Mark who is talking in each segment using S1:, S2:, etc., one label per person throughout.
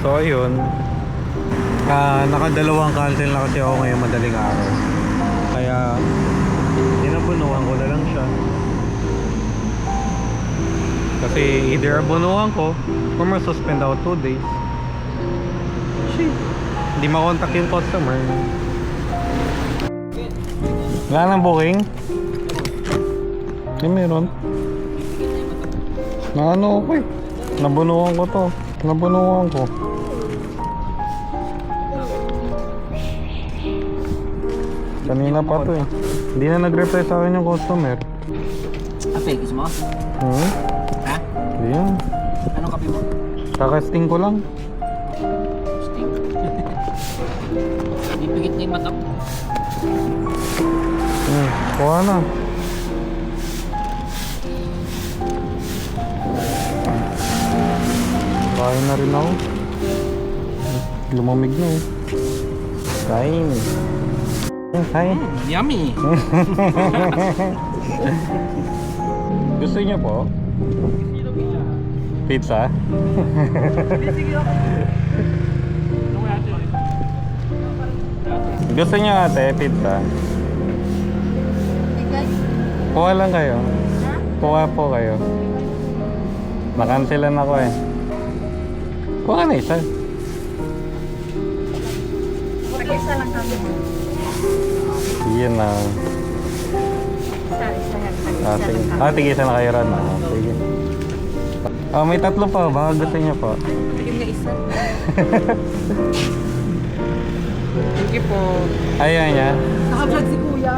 S1: So ayun, nakadalawang cancel na kasi ako ngayon madaling araw. Kaya dinabunuan ko na lang siya. Kasi either abunuan ko or masuspend ako 2 days. Shit, hindi makontak yung customer. Wala nang booking? Meron. Na ano ko eh. Nabunuan ko to. Nabunuan ko. Kanina pa to eh. Hindi na nag-reply sa akin yung customer.
S2: Fake mo? Ha?
S1: Hindi yan.
S2: Anong kape mo?
S1: Kakasting ko lang.
S2: Sting. Ipigit na yung mata mo.
S1: Kuha na. Kain na rin ako. Lumamig na eh. Kain. Kain.
S2: Yummy!
S1: Gusto niyo po? Pizza? Gusto niyo ate, pizza? Kuha lang kayo. Kuha po kayo. Nakansilan ako eh. Kuha na isa.
S3: Isa lang kami.
S1: Yan na. Sige, isa na kayo rin. Sige. May 3 pa. Baka gusto niyo po.
S3: Bigyan nga isa. Thank you po.
S1: Ayan niya.
S3: Naka-vlog si kuya.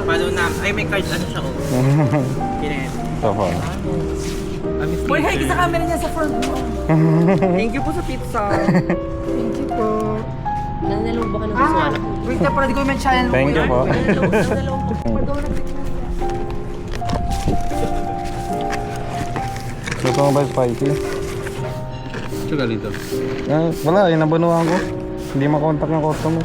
S2: Paano na? Ay, may card ano siya ko. Kinet.
S1: Ito po.
S3: Boy, hi sa camera niya sa front mo.
S2: Thank you po sa pizza.
S3: Thank you po.
S4: Nanalong ba ka ng visual?
S3: Wait na pala, di ko i-mention.
S1: Thank you po.
S4: Nanalong po.
S1: Gusto mo ba spicy?
S2: Sugar dito.
S1: Wala, inabanuhan ko. Hindi makontak yung customer.